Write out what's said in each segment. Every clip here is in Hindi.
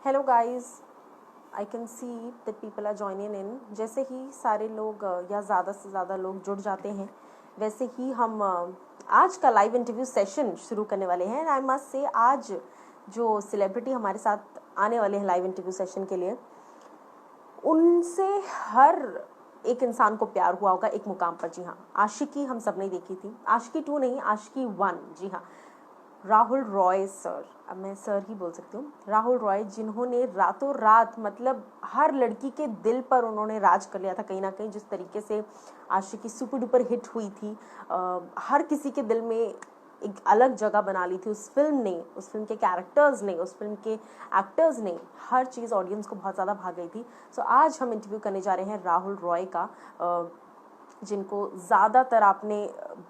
Hello guys, I can see that people are joining in. जैसे ही सारे लोग या ज़्यादा से ज़्यादा लोग जुड़ जाते हैं, वैसे ही हम आज का लाइव इंटरव्यू सेशन शुरू करने वाले हैं। एंड आई मस्ट से आज जो सेलिब्रिटी हमारे साथ आने वाले हैं लाइव इंटरव्यू सेशन के लिए, उनसे हर एक इंसान को प्यार हुआ होगा एक मुकाम पर। जी हाँ, आशिकी हम सब ने देखी थी, आशिकी 2 नहीं, आशिकी 1। जी हाँ, राहुल रॉय सर, अब मैं सर ही बोल सकती हूँ, राहुल रॉय, जिन्होंने रातों रात मतलब हर लड़की के दिल पर उन्होंने राज कर लिया था कहीं ना कहीं। जिस तरीके से आशिकी सुपर डुपर हिट हुई थी, हर किसी के दिल में एक अलग जगह बना ली थी उस फिल्म ने, उस फिल्म के कैरेक्टर्स ने, उस फिल्म के एक्टर्स ने, हर चीज़ ऑडियंस को बहुत ज़्यादा भा गई थी। सो आज हम इंटरव्यू करने जा रहे हैं राहुल रॉय का, जिनको ज़्यादातर आपने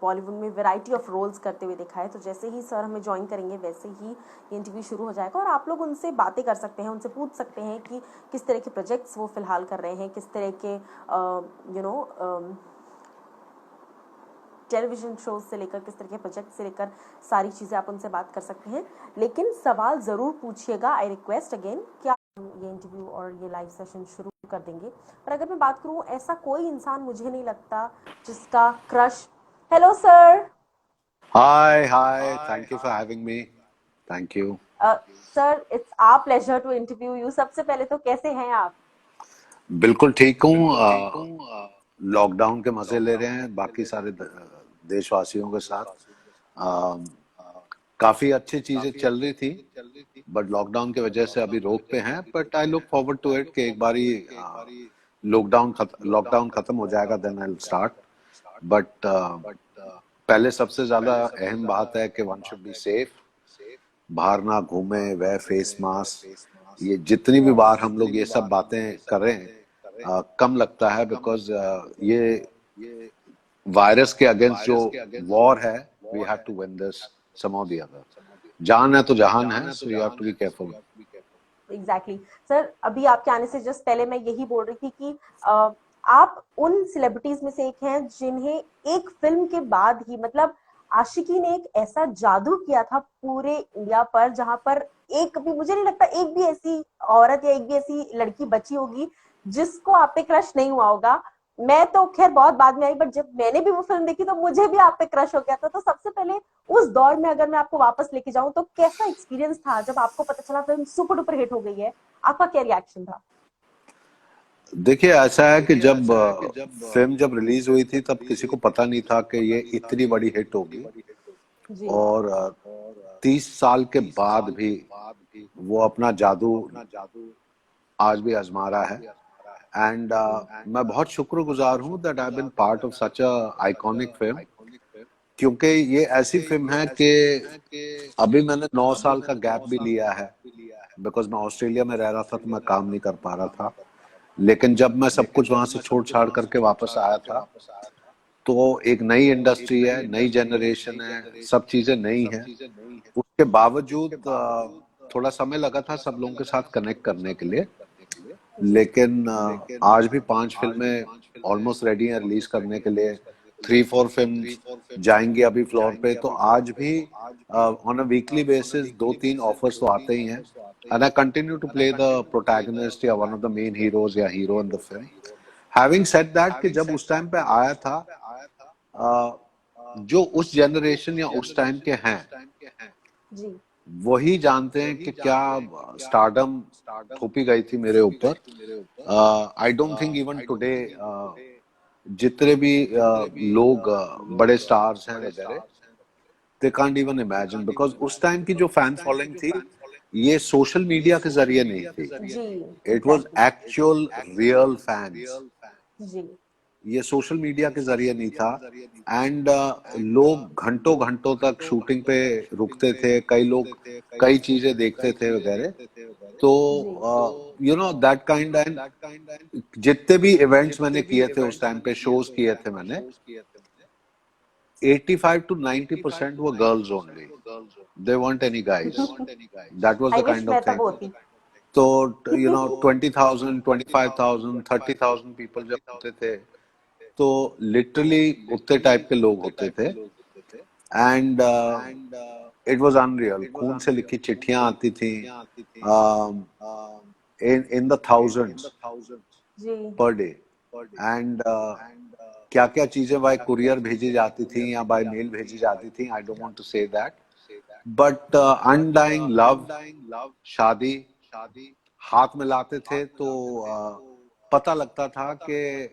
बॉलीवुड में वैरायटी ऑफ रोल्स करते हुए देखा है। तो जैसे ही सर हमें ज्वाइन करेंगे वैसे ही ये इंटरव्यू शुरू हो जाएगा और आप लोग उनसे बातें कर सकते हैं, उनसे पूछ सकते हैं कि किस तरह के प्रोजेक्ट्स वो फ़िलहाल कर रहे हैं, किस तरह के टेलीविज़न शोज से लेकर किस तरह के प्रोजेक्ट से लेकर सारी चीज़ें आप उनसे बात कर सकते हैं। लेकिन सवाल ज़रूर पूछिएगा। आई रिक्वेस्ट अगेन कि ये इंटरव्यू और ये लाइव सेशन शुरू कर देंगे। पर अगर मैं बात करूं, ऐसा कोई इंसान मुझे नहीं लगता जिसका crush. Hello sir. Hi. Thank you for having me. Thank you. Sir, it's our pleasure to interview you. सबसे पहले तो कैसे हैं आप? बिल्कुल ठीक हूँ। लॉकडाउन के मजे ले रहे हैं बाकी सारे देशवासियों के साथ। अ, काफी अच्छी चीजें चल रही थी, बट लॉकडाउन की वजह से अभी रोक पे हैं। But I look forward to it कि एक बारी लॉकडाउन खत्म हो जाएगा, then I will start. But पहले सबसे ज्यादा अहम बात है कि वन शुड बी सेफ, बाहर ना घूमे, वेयर फेस मास्क। ये जितनी भी बार हम लोग ये सब बातें कर रहे हैं, कम लगता है, बिकॉज ये वायरस के अगेंस्ट जो वॉर है, we have to win this some और द अदर। जान है तो जहान है, so you have to be careful. Exactly exactly. Sir, अभी आपके आने से जस्ट पहले मैं यही बोल रही थी कि आप उन सेलिब्रिटीज में से एक हैं जिन्हें एक फिल्म के बाद ही मतलब आशिकी ने एक ऐसा जादू किया था पूरे इंडिया पर, जहां पर एक भी, मुझे नहीं लगता एक भी ऐसी औरत या एक भी ऐसी लड़की बची होगी जिसको आप पे क्रश नहीं हुआ होगा। मैं तो खैर बहुत बाद में आई, बट जब मैंने भी वो फिल्म देखी तो मुझे भी आप पे क्रश हो गया था। तो सबसे पहले उस दौर में अगर मैं आपको वापस लेके जाऊं तो कैसा एक्सपीरियंस था जब आपको पता चला फिल्म सुपर डुपर हिट हो गई है? आपका क्या रिएक्शन था? देखिए, ऐसा है कि जब फिल्म जब रिलीज हुई थी तब किसी को पता नहीं था कि ये इतनी बड़ी हिट होगी। जी। और 30 साल के बाद भी वो अपना जादू आज भी आजमा रहा है। एंड मैं बहुत शुक्रगुजार हूँ that I been part of such a iconic film, क्योंकि ये ऐसी फिल्म है कि अभी मैंने 9 साल का गैप भी लिया है, बिकॉज मैं ऑस्ट्रेलिया में रह रहा था तो मैं काम नहीं कर पा रहा था। लेकिन जब मैं सब कुछ वहां से छोड़ छाड़ करके वापस आया था, तो एक नई इंडस्ट्री है, नई जनरेशन है, सब चीजें नई हैं। उसके बावजूद थोड़ा समय लगा था सब लोगों के साथ कनेक्ट करने के लिए। जी। लेकिन आज भी 5 फिल्में ऑलमोस्ट रेडी हैं रिलीज करने के लिए। 3-4 फिल्म्स जाएंगी अभी फ्लोर पे। तो आज भी on a weekly basis 2-3 offers तो आते ही हैं। And I continue to play the protagonist या one of the main heroes या hero in the film. Having said that, कि जब उस टाइम पे आया था, जो उस जनरेशन या उस टाइम के हैं जी। वही जानते हैं कि क्या स्टारडम थोपी गई थी मेरे ऊपर। I don't think even today जितने भी लोग बड़े स्टार्स हैं वगैरह, they can't even imagine, because उस टाइम की जो फैन फॉलोइंग थी, ये सोशल मीडिया के जरिए नहीं थी। जी। It was exactly. Actual real fans. जी। ये सोशल मीडिया के जरिए नहीं था। एंड लोग घंटों घंटों तक शूटिंग पे रुकते थे, कई लोग कई चीजें देखते थे वगैरह। तो you know that kind. And जितने भी इवेंट्स मैंने किए थे उस टाइम पे, शोज किए थे मैंने, 85 to 90% were girls only. There weren't any guys. That was I the wish kind of मैं तब thing. होती। तो 20,000, 25,000, 30,000 पीपल जब होते थे, तो लिटरली उतने टाइप के लोग होते थे। And it was unreal. खून से लिखी चिट्ठियां आती थी in the thousands ji per day. And क्या क्या चीजें बाय कुरियर भेजी जाती थी या बाय मेल भेजी जाती थी, I don't want to say that, but undying love, शादी हाथ में लाते थे तो पता लगता था कि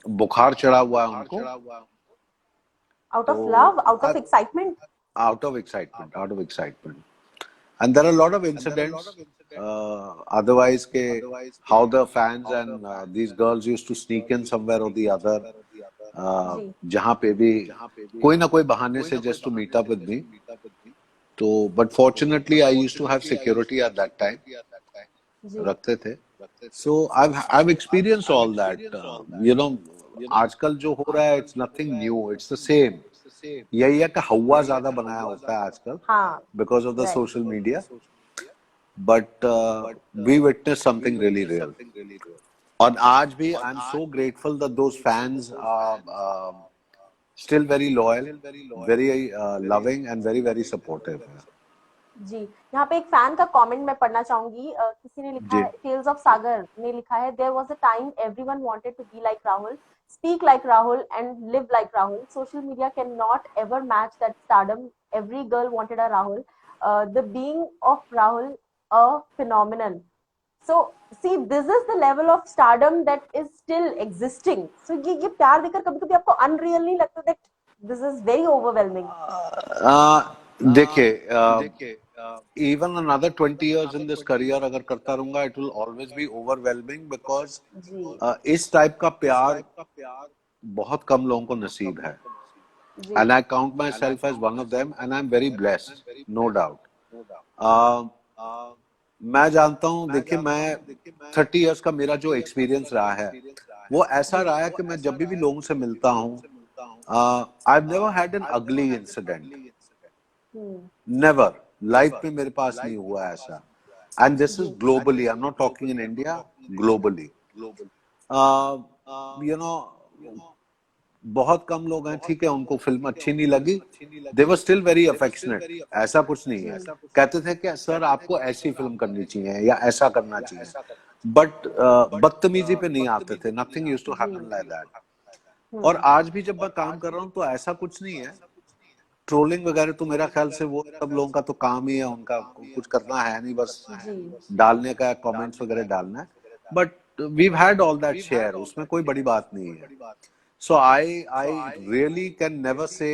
बुखार चढ़ा हुआ है उनको। आउट तो of love, out of excitement. out of excitement, and there are a lot of incidents otherwise ke how the fans and these girls used to sneak in somewhere or the other, जी जहाँ पे भी कोई ना कोई बहाने से just to meet up with me. तो but fortunately I used to have security at that time, जी रखते थे। So I've experienced all that, you know। आजकल जो हो रहा है it's nothing new, it's the same। यही है कि हवा ज्यादा बनाया होता है आजकल हाँ because of the right social media, but we witnessed something really real। और आज भी I am so grateful that those fans are still very loyal, very loving and very very supportive। जी यहाँ पे एक फैन का कमेंट मैं पढ़ना चाहूंगी। किसी ने लिखा जी है, टेल्स ऑफ सागर ने लिखा है, there was a time everyone wanted to be like Rahul, speak like Rahul and live like Rahul. Social media cannot ever match that stardom. Every girl wanted a Rahul. The being of Rahul a phenomenon. So see, this is the level of stardom that is still existing. So ये प्यार देकर कभी-कभी आपको unreal नहीं लगता that this is very overwhelming? देखिए even another 20 years in this career अगर करता रहूंगा it will always be overwhelming because जी इस टाइप का प्यार बहुत कम लोगों को नसीब है, जी and I count myself as one of them and I'm very blessed, no doubt। uh, मैं जानता हूँ, देखिए मैं 30 इयर्स का मेरा जो एक्सपीरियंस रहा है वो ऐसा जी रहा है कि मैं जब भी लोगों से मिलता हूँ I have never had an ugly incident, hmm never, life में मेरे पास नहीं हुआ ऐसा। एंड दिस जी is globally, I am not talking in India, globally. You know बहुत कम लोग हैं, ठीक है, उनको फिल्म अच्छी नहीं लगी, दे वर स्टिल वेरी अफेक्शनेट, ऐसा कुछ नहीं है। कहते थे कि सर आपको ऐसी फिल्म करनी चाहिए या ऐसा करना चाहिए, बट बदतमीजी पे नहीं आते थे, nothing used to happen like that. और आज भी जब मैं काम कर रहा हूँ तो ऐसा कुछ नहीं है। ट्रोलिंग वगैरह तो मेरा ख्याल से वो सब लोगों का तो काम ही है, उनका कुछ करना है नहीं, बस डालने का, कमेंट्स वगैरह डालना है। But we've had all that share, उसमें कोई बड़ी बात नहीं है। So I really can never say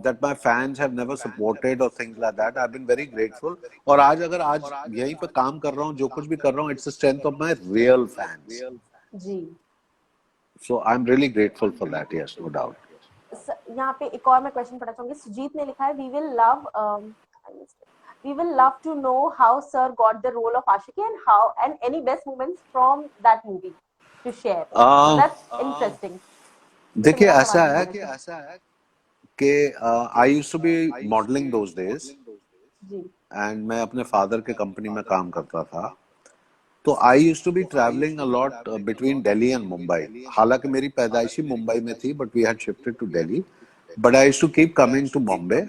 that my fans have never supported or things like that. I've been very grateful। और आज यहीं पे काम कर रहा हूँ, जो कुछ भी कर रहा हूँ, it's the strength of my real fans। Ji So I'm really grateful for that, yes, no doubt। यहाँ पे एक और मैं क्वेश्चन पढ़ना चाहूंगी। सुजीत ने लिखा है, we will love to know how sir got the role of Aashiqui and how and any best moments from that movie to share. So that's interesting. तो देखिए मेरा सवाल ऐसा भी है पूरा कि I used to be modelling those days, जी एंड मैं अपने फादर के कंपनी में काम करता था। तो I used to be travelling a lot between Delhi and Mumbai. हालांकि मेरी पैदाइशी मुंबई में थी, but we had shifted to Delhi, but I used to keep coming to Bombay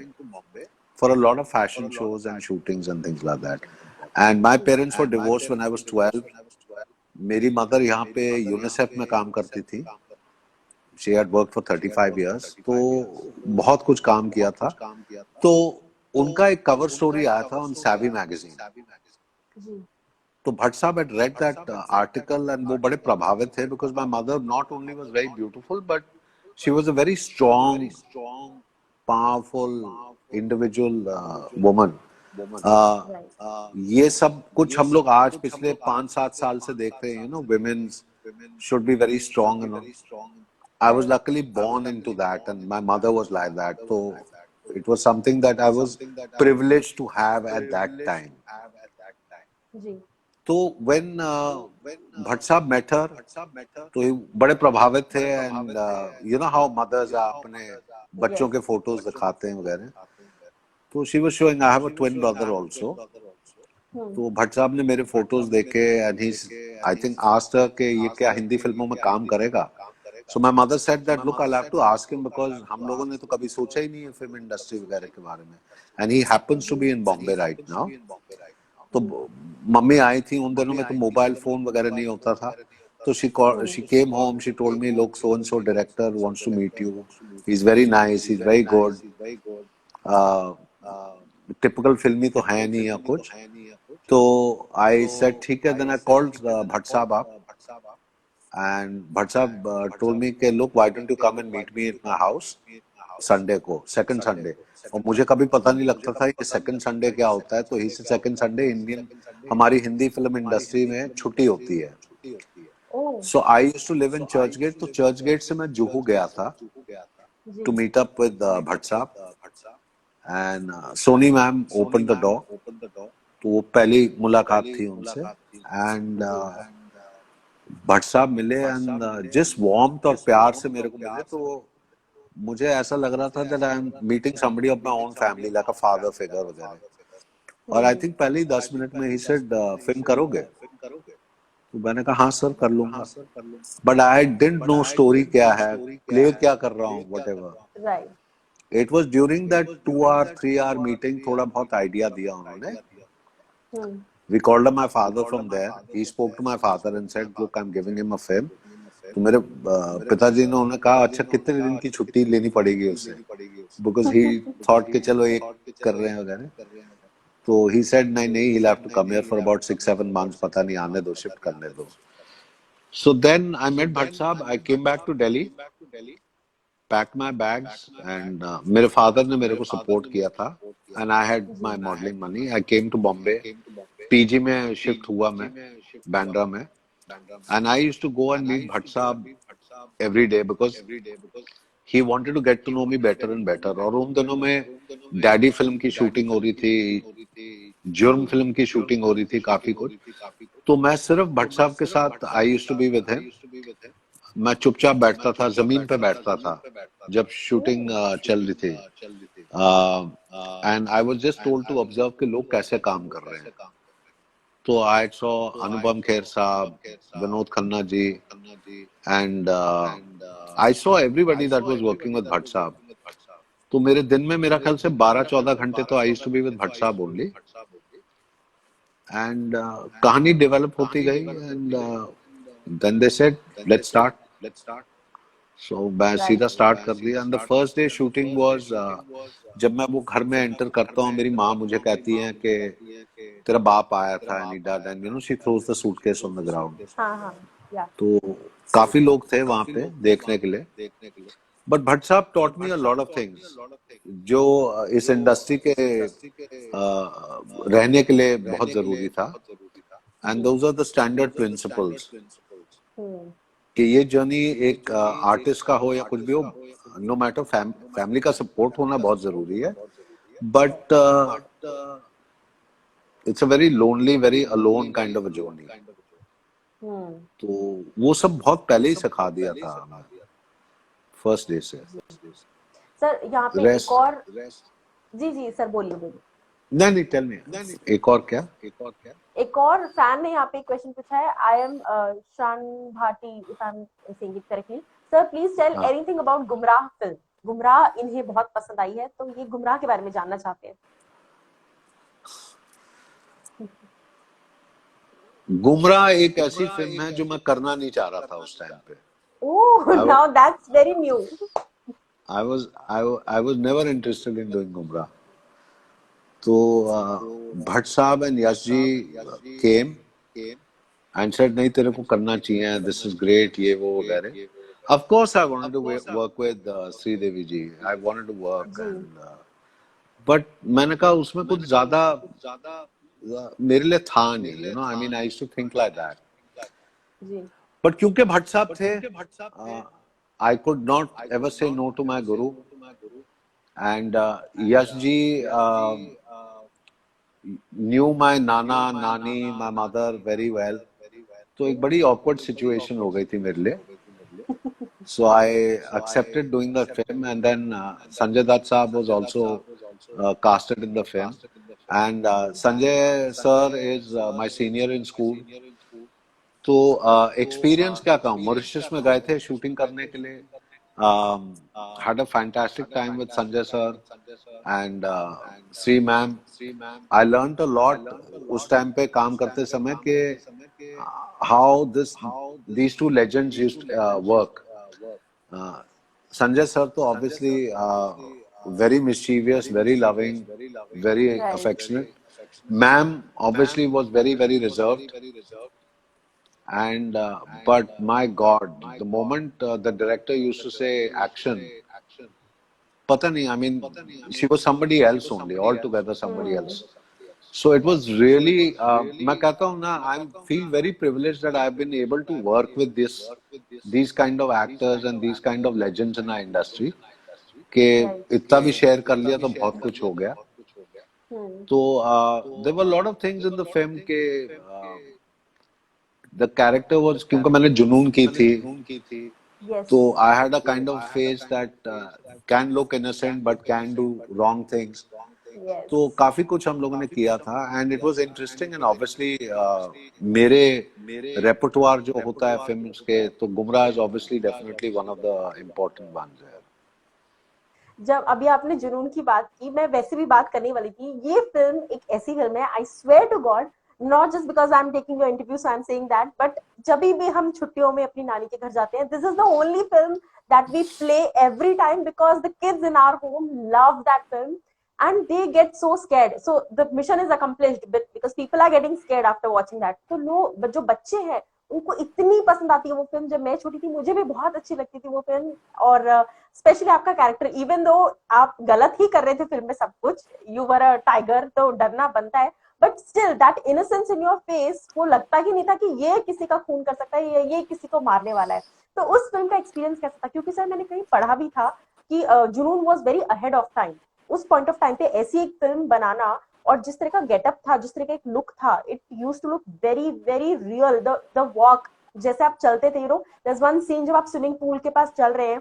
for a lot of fashion shows and shootings and things like that। And my parents were divorced when I was 12। मेरी मदर यहाँ पे यूनिसेफ में काम करती थी, she had worked for 35 years। तो बहुत कुछ काम किया था। तो उनका एक कवर स्टोरी आया था ऑन सैवी मैगजीन। जी तो भट्ट साहब had read that article and वो बड़े प्रभावित थे, because my mother not only was very beautiful but she was a very strong, powerful individual woman। ये सब कुछ हम लोग आज पिछले 5-7 साल से देख रहे हैं, you know, women should be very strong and all। I was luckily born into that and my mother was like that, so it was something that I was privileged to have at that time। जी तो when भट्ट साहब met her, तो ये बड़े प्रभावित थे। And you know how mothers अपने बच्चों के फोटोज दिखाते हैं वगैरह। तो she was showing, I have a twin brother also. तो भट्ट साहब ने मेरे फोटोज देखे and he I think asked her कि ये क्या हिंदी फिल्मों में काम करेगा। So my mother said that look, I'll have to ask him because हम लोगों ने तो कभी सोचा ही नहीं है फिल्म इंडस्ट्री वगैरह के बारे में. And he happens to be in Bombay right now. तो मम्मी आई थी उन दिनों में, तो मोबाइल फोन वगैरह नहीं होता था. तो she came home, she told me look, so and so director wants to meet you, he's very nice, he's very good. Typical फिल्मी तो है नहीं या कुछ. तो I said ठीक है. Then I called भट्ट साहब up, and भट्ट साहब told me कि look, why don't you come and meet me at my house Sunday को, सेकंड संडे. और मुझे कभी पता नहीं लगता था कि सेकंड संडे क्या होता है. तो ही से सेकंड संडे इंडियन, हमारी हिंदी फिल्म इंडस्ट्री में छुट्टी होती है. So I used to live in Churchgate. तो चर्च गेट से मैं जुहू गया था to meet up with Bhatt साहब. And Soni ma'am open the door. तो वो पहली मुलाकात थी उनसे. एंड भट्ट साहब मिले, एंड जिस वार्मथ और प्यार से मेरे को मिले, तो मुझे ऐसा लग रहा था that I am meeting somebody of my own family, like a father figure वगैरह. और आई थिंक पहले ही 10 मिनट में ही said फिल्म करोगे. तो मैंने कहा हाँ सर कर लूंगा. But I didn't know story क्या है, प्ले क्या कर रहा हूँ, whatever. It was during that 2 hour 3 hour meeting थोड़ा बहुत आइडिया दिया उन्होंने. We called up my father from there. He spoke to my father and said, look, I'm giving him a film. तो मेरे पिताजी ने उन्हें कहा अच्छा कितने दिन की छुट्टी लेनी पड़ेगी उसे, बिकॉज ही थॉट कि चलो एक कर रहे हैं वगैरह. तो ही सेड नहीं नहीं, he'll have to come here for about 6-7 months, पता नहीं, आने दो, शिफ्ट करने दो. So then I met Bhatt Sahab. I came back to Delhi, packed my bags, and मेरे father ने मेरे को support किया था. And I had my modeling money. I came to Bombay. PG में shift हुआ मैं, Bandra में. And I used to go and meet Bhatt Sahab every day because he wanted to get to know me better and better. और उन दिनों में डैडी फिल्म की शूटिंग हो रही थी, जुर्म फिल्म की शूटिंग हो रही थी, काफी कुछ. तो मैं सिर्फ भट्ट साहब के साथ I used to be with him. मैं चुपचाप बैठता था, जमीन पे बैठता था जब शूटिंग चल रही थी. And I was just told to observe कि लोग कैसे काम कर रहे हैं. तो I saw Anupam Kher sahab, Vinod Khanna ji, and I saw everybody that was working with Bhatt sahab. तो मेरे दिन में मेरा ख्याल से 12-14 घंटे तो I used to be with Bhatt sahab only. And कहानी डेवलप होती गई. And then they said let's start. So मैं सीधा स्टार्ट कर दिया. And the first day shooting was, जब मैं वो घर में एंटर करता हूँ, मेरी माँ मुझे कहती है कि तेरा बाप आया था, and he died, and you no she throws the suitcase on the ground. तो काफी लोग थे वहां पे देखने के लिए. बट भट्ट साहब taught me a lot of things जो इस इंडस्ट्री के रहने के लिए बहुत जरूरी था. And those are the standard principles कि ये जर्नी एक आर्टिस्ट का हो या कुछ भी हो, नो मैटर, फैमिली का सपोर्ट होना बहुत जरूरी है. But it's a very lonely, very alone kind of a journey. तो वो सब बहुत पहले ही सिखा दिया था हमें फर्स्ट डे से. सर यहाँ पे एक और, जी सर बोलिए. नहीं टेल मी. एक और क्या? एक और फैन ने यहाँ पे क्वेश्चन पूछा है. I am Shaan Bhati, if I am saying it correctly. Sir please tell anything about Gumraah film. Gumraah इन्हें बहुत पसंद आई है, तो ये गुमराह के बारे में जानना चाहते हैं. गुमराह एक ऐसी फिल्म है जो मैं करना नहीं चाह रहा था उस टाइम पे. Oh, now that's very new. I was never interested in doing गुमराह. तो भट्ट साहब and Yash ji came and said नहीं तेरे को करना चाहिए, दिस इज ग्रेट, ये वो वगैरह. Of course I wanted to work with Sridevi ji. I wanted to work, and but मैंने कहा उसमें कुछ ज्यादा मेरे लिए था नहीं, you know. I mean I used to think like that. But क्योंकि भट्ट साहब थे, I could not ever say no to my guru. And Yash ji knew my nana, nani, my mother very well. तो एक बड़ी awkward situation हो गई थी मेरे लिए. So I accepted doing the film, and then Sanjay Dutt Saab was also casted in the film. And Sanjay sir is my senior in school. तो एक्सपीरियंस क्या कहूँ, मॉरिशस में गए थे शूटिंग करने के लिए. Had a fantastic time with Sanjay sir and Sri ma'am. I learned a lot उस टाइम पे काम करते समय कि how these two legends used work. Sanjay sir तो obviously very mischievous, very loving, very Right. affectionate. Ma'am obviously was very reserved. And but my God, the moment the director used to say action, pata nahi, I mean, she was somebody else only, altogether somebody Hmm. else. So it was really, मैं कहता हूँ ना, I feel very privileged that I've been able to work with these kind of actors and these kind of legends in our industry. कि Right. इतना भी शेयर कर लिया तो बहुत कुछ हो गया. Hmm. तो there were a lot of things in the film के the character was, क्योंकि मैंने जुनून की थी, तो Yes. I had a kind of face that can look innocent but can do wrong things. तो Yes. काफी कुछ हम लोगों ने किया था and it was interesting and obviously मेरे रेpertoire जो होता है फिल्म्स के, तो Gumraah is obviously definitely one of the important ones है. जब अभी आपने जुनून की बात की, मैं वैसे भी बात करने वाली थी. ये फिल्म एक ऐसी फिल्म है, I swear to God, not just because I am taking your interview so I am saying that, but जब भी हम छुट्टियों में अपनी नानी के घर जाते हैं, this is the only film that we play every time because the kids in our home love that film and they get so scared, so the mission is accomplished but because people are getting scared after watching that. तो लोग जो बच्चे हैं उनको इतनी पसंद आती है वो फिल्म. जब मैं छोटी थी मुझे भी बहुत अच्छी लगती थी वो फिल्म. और स्पेशली आपका कैरेक्टर, इवन दो आप गलत ही कर रहे थे फिल्म में सब कुछ, यू वर अ टाइगर, तो डरना बनता है, but still that innocence in your face, वो लगता ही नहीं था कि ये किसी का खून कर सकता है, ये किसी को मारने वाला है. तो उस फिल्म का एक्सपीरियंस कैसा था? क्योंकि सर मैंने कहीं पढ़ा भी था कि जुनून was very ahead of time. उस पॉइंट ऑफ टाइम पे ऐसी एक फिल्म बनाना, और जिस तरह का गेटअप था, जिस तरह का एक लुक था, it use to look very real. The walk, जैसे आप चलते थे, you know, there is one scene जब आप स्विमिंग पूल के पास चल रहे हैं,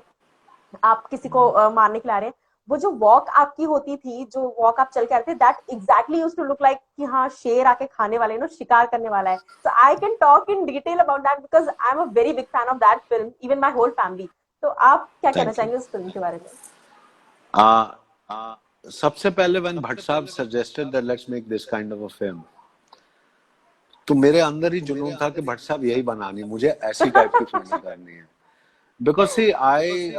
आप किसी को मारने के ला रहे हैं, वो जो वॉक आपकी होती थी, जो वॉक आप चल के आते थे, that exactly used to look like कि हाँ शेर आके खाने वाला है, नो, शिकार करने वाला है. So I can talk in detail about that because I am a very big fan of that film, even my whole family. तो आप क्या कहना थैंक यू. चाहेंगे उस फिल्म के बारे में? सबसे पहले व्हेन भट्ट साहब suggested that let's make this kind of a film, तो मेरे अंदर ही जुनून था कि भट्ट साहब यही बनानी, मुझे ऐसी टाइप की फिल्में करनी है. बिकॉज सी आई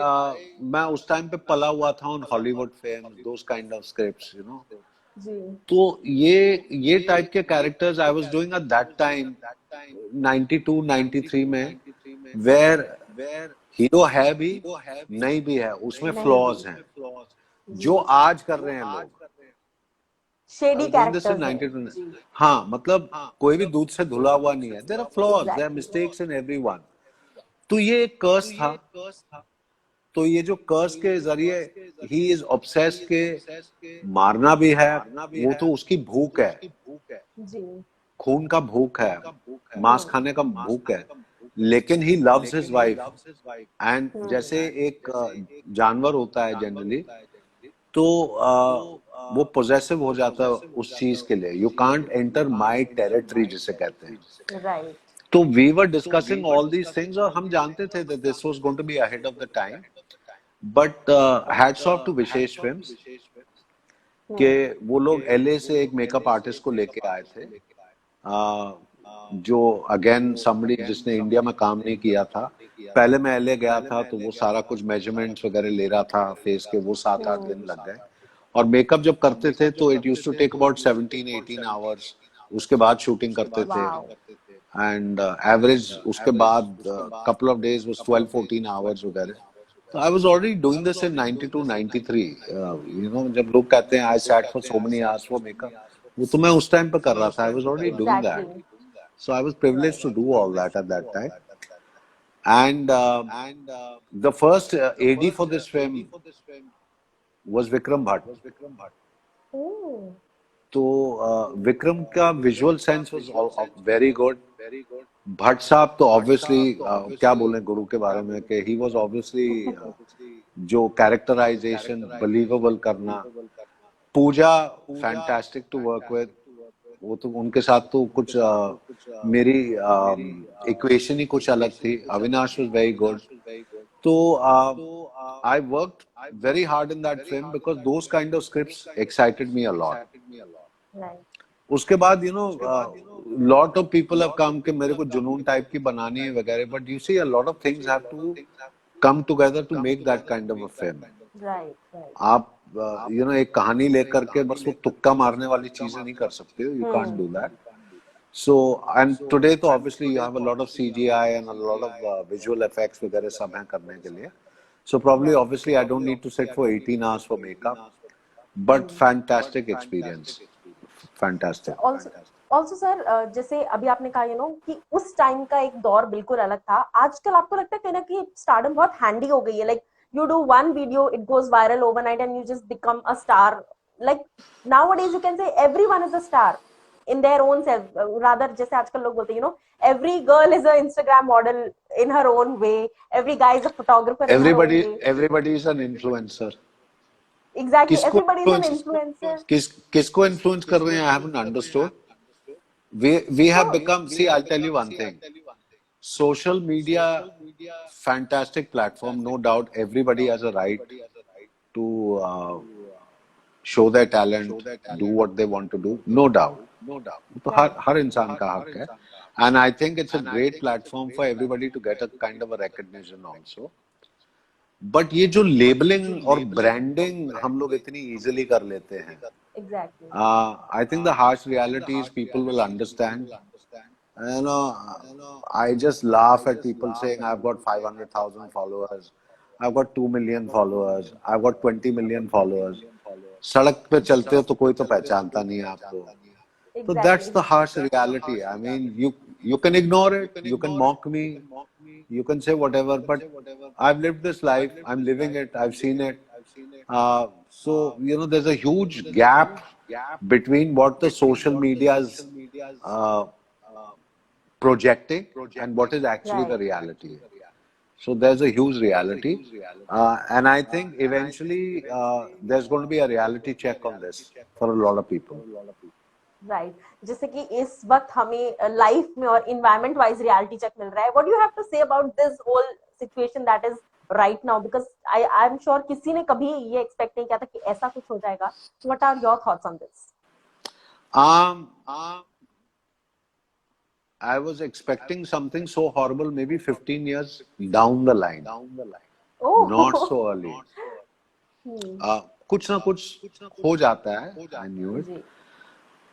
मैं उस टाइम पे पला हुआ था on Hollywood film, those kind of scripts, you know. जी. तो ये टाइप के characters I was doing at that time 92 93 में, वेयर हीरो है भी नहीं भी है, उसमें नहीं भी. फ्लॉज हैं जी. जो आज कर रहे हैं लोग. I shady was doing this in characters है. 92. हाँ, मतलब कोई भी दूध से धुला हुआ नहीं है. There are flaws, there are exactly. Mistakes in everyone. तो ये एक कर्स था. तो ये जो कर्स के जरिए ही इज ऑब्सेस्ड के मारना भी है, वो तो उसकी भूख है, जी. खून का भूख है, मांस हम्म. खाने का भूख है. लेकिन he loves his wife. And hmm. जैसे एक जानवर होता है जनरली, तो वो पोजेसिव हो जाता है उस चीज के लिए. You can't enter my territory जिसे कहते हैं. राइट. तो we were discussing all these things और हम जानते थे that this was going to be ahead of the time. But hats off to Vishesh films कि वो लोग एलए से एक मेकअप आर्टिस्ट को लेके आए थे, जो अगेन समबडी जिसने इंडिया में काम नहीं किया था. पहले मैं एलए गया था तो वो सारा कुछ मेजरमेंट्स वगैरह ले रहा था फेस के, वो 7-8 दिन लग गए. और मेकअप जब करते थे तो it use to take about 17-18 hours. उसके बाद शूटिंग करते थे. वाओ. एंड एवरेज उसके बाद couple of days was 12-14 hours वगैरह. तो I was already doing this in 92 93. You know, जब लोग कहते हैं I sat for so many hours for makeup, वो तो मैं उस टाइम पे कर रहा था. I was already doing exactly. That. So I was privileged to do all that at that time. And the first AD for this film was Vikram Bhatt. ओह. तो विक्रम का visual sense was very good. Bhatt sahab तो ऑब्वियसली क्या बोलें गुरु के बारे में कि ही वाज ऑब्वियसली जो कैरेक्टराइजेशन बिलीवेबल करना. पूजा फैंटास्टिक टू वर्क विद. वो तो उनके साथ तो कुछ मेरी इक्वेशन ही कुछ अलग थी. Avinash was very good. तो I worked very hard in that film because those kind of scripts excited me a lot. Right. उसके बाद lot of people have come कि मेरे को जुनून टाइप की बनानी है वगैरह, but you see a lot of things have to come together to make that kind of a film. Right. Right. आप एक कहानी लेकर के बस वो तुक्का मारने वाली चीजें नहीं कर सकते हो. You can't do that. So and today तो obviously you have a lot of CGI and a lot of visual effects वगैरह सब हैं करने के लिए. So probably obviously I don't need to sit for 18 hours for makeup, but fantastic experience. Fantastic. Also sir, जैसे अभी आपने कहा कि उस टाइम का एक दौर बिल्कुल अलग था. आजकल आपको लगता है कहीं ना कहीं स्टारडम बहुत हैंडी हो गई है. Like you do one video, it goes viral overnight and you just become a star. Like nowadays you can say everyone is a star in their own self. Rather जैसे आजकल लोग बोलते हैं every girl is a Instagram model in her own way, every guy is a photographer in her own way. Everybody is an influencer. Exactly, everybody is an influencer. किसको influence कर रहे हैं? I haven't understood. We have become, see, I'll tell you one thing. Social media, fantastic platform, no doubt. Everybody has a right to show their talent, do what they want to do, no doubt. तो हर इंसान का हक है. And I think it's a great platform for everybody to get a kind of a recognition also. But ये जो लेबलिंग और ब्रांडिंग हम लोग इतनी इजीली कर लेते हैं. Exactly. I think the harsh reality is people will understand. I just laugh at people saying I've got 500,000 followers, I've got 2 million followers, I've got 20 million followers. सड़क पे चलते हो तो कोई तो पहचानता नहीं है आपको. So that's the harsh reality. I mean, you can ignore it, you can mock me, you can say whatever, but I've lived this life, I'm living it, I've seen it. So there's a huge gap between what the social media is projecting and what is actually the reality. So there's a huge reality, and I think eventually there's going to be a reality check on this for a lot of people. Right. जैसे कि इस वक्त हमें लाइफ में और इन्वायरमेंट वाइज रियलिटी चेक मिल रहा है. What you have to say about this whole situation that is right now, because I am sure किसी ने कभी ये एक्सपेक्ट नहीं किया था कि ऐसा कुछ हो जाएगा. What are your thoughts on this? I was expecting something so horrible maybe 15 years down the line. Oh. Not so early. कुछ ना कुछ हो जाता है. I knew it.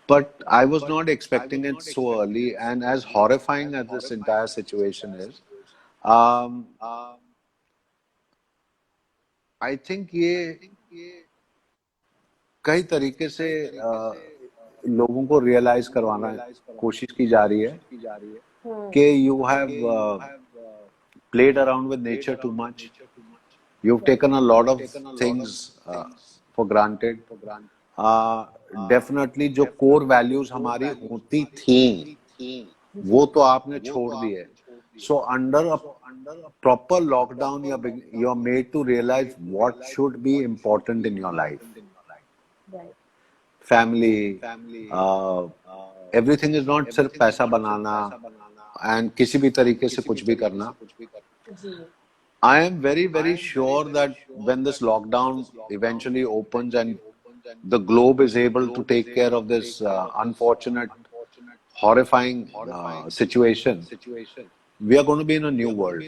But I was not expecting it so early, and as horrifying as this entire situation is, I think ये कई तरीके से लोगों को रियलाइज करवाना कोशिश की जा रही है कि you have played around with nature too much. You've taken a lot of things for granted. Definitely जो कोर वैल्यूज हमारी होती थी वो तो आपने छोड़ दिए. So under a proper lockdown you are made to realise what should be important in your life. Family, everything is not सिर्फ पैसा बनाना एंड किसी भी तरीके से कुछ भी करना. I am very, very sure that when this lockdown eventually opens and the globe is able to take care of this unfortunate, horrifying situation, we are going to be in a new world.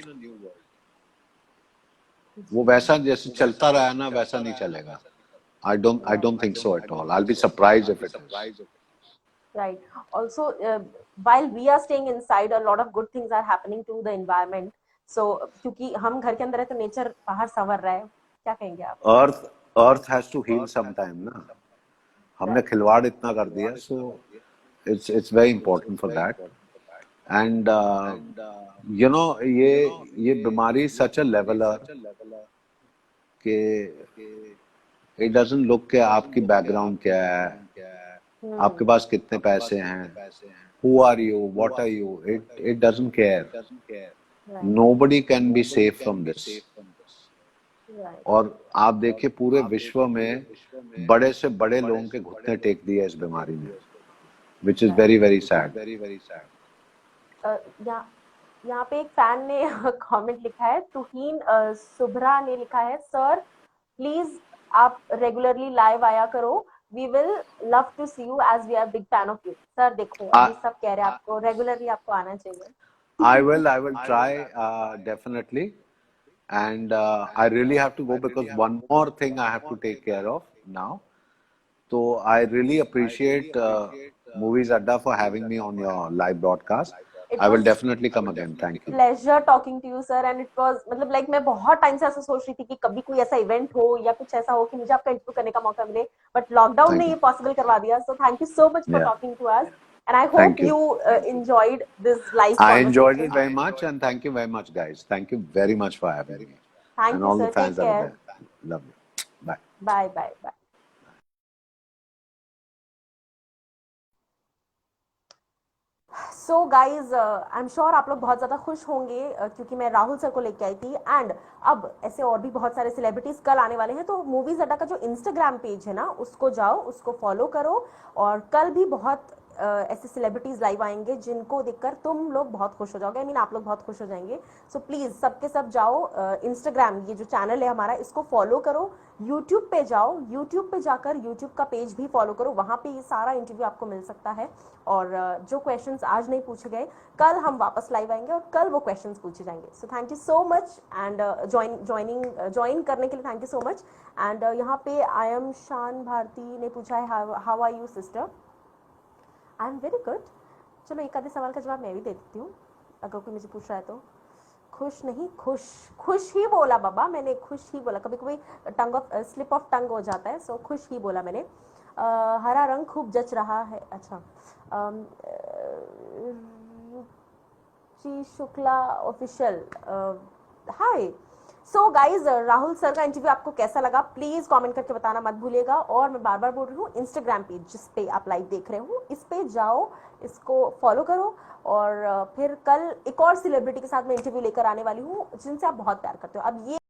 वो वैसा जैसे चलता रहा ना वैसा नहीं चलेगा. I don't think so at all. I'll be surprised if it is. Right. Also, while we are staying inside, a lot of good things are happening to the environment. So, क्योंकि हम घर के अंदर है तो नेचर बाहर संवर रहा है. क्या कहेंगे आप? Earth has to heal sometime ना. हमने खिलवाड़ इतना कर दिया, so it's very important for that. And ये बीमारी such a leveler कि it doesn't look कि आपकी background क्या है, आपके पास कितने पैसे हैं, who are you, what are you, it doesn't care. Nobody can be safe from this. और आप देखिए पूरे विश्व में बड़े से बड़े लोगों के घुटने टेक दिए इस बीमारी ने. which is very, very sad. यहाँ यहाँ पे एक फैन ने कमेंट लिखा है, तुहीन सुभरा ने लिखा है, सर प्लीज आप रेगुलरली लाइव आया करो, we will love to see you as we are big fan of you. Sir देखो अभी सब कह रहे हैं आपको रेगुलरली आपको आना चाहिए। I will try definitely, and I really have to go because one more thing I have to take care of now. So I really appreciate Movies Adda for having me on your live broadcast. I will definitely come again. Thank you. Pleasure talking to you, sir. And it was मतलब like मैं बहुत टाइम से ऐसा सोच रही थी कि कभी कोई ऐसा इवेंट हो या कुछ ऐसा हो कि मुझे आपका इंटरव्यू करने का मौका मिले, बट लॉकडाउन ने ये पॉसिबल करवा दिया. So thank you so much for talking to us. And I hope you enjoyed this live conversation. I enjoyed it very much, and thank you very much, guys. Thank you very much for having me. Thank you, all sir. the fans Take out care. there. Love you. Bye. Bye, bye, bye. So guys I am sure आप लोग बहुत ज़्यादा खुश होंगे क्योंकि मैं राहुल सर को लेके आई थी. एंड अब ऐसे और भी बहुत सारे सेलिब्रिटीज कल आने वाले हैं, तो मूवीज अड्डा का जो इंस्टाग्राम पेज है ना उसको जाओ, उसको फॉलो करो. और कल भी बहुत ऐसे सेलिब्रिटीज लाइव आएंगे जिनको देखकर तुम लोग बहुत खुश हो जाओगे. आई मीन आप लोग बहुत खुश हो जाएंगे. सो प्लीज सबके सब जाओ, इंस्टाग्राम ये जो चैनल है हमारा इसको फॉलो करो. यूट्यूब पे जाओ, यूट्यूब पे जाकर यूट्यूब का पेज भी फॉलो करो, वहां पे ये सारा इंटरव्यू आपको मिल सकता है. और जो क्वेश्चंस आज नहीं पूछे गए कल हम वापस लाइव आएंगे और कल वो क्वेश्चंस पूछे जाएंगे. So thank you so much and join करने के लिए thank you so much. And यहाँ पे आई एम शान भारती ने पूछा है how are you sister. I am very good. चलो एक आधे सवाल का जवाब मैं भी दे देती हूँ अगर कोई मुझे पूछ रहा है तो. खुश नहीं, खुश ही बोला बाबा मैंने, खुश ही बोला. कभी कभी स्लिप ऑफ टंग हो जाता है. सो खुश ही बोला मैंने. हरा रंग खूब जच रहा है. अच्छा, रुचि शुक्ला ऑफिशियल, हाय. सो गाइज राहुल सर का इंटरव्यू आपको कैसा लगा प्लीज कमेंट करके बताना मत भूलिएगा. और मैं बार बार बोल रही हूँ इंस्टाग्राम पेज जिस पे आप लाइव देख रहे हो इस पे जाओ, इसको फॉलो करो. और फिर कल एक और सेलिब्रिटी के साथ मैं इंटरव्यू लेकर आने वाली हूँ जिनसे आप बहुत प्यार करते हो. अब ये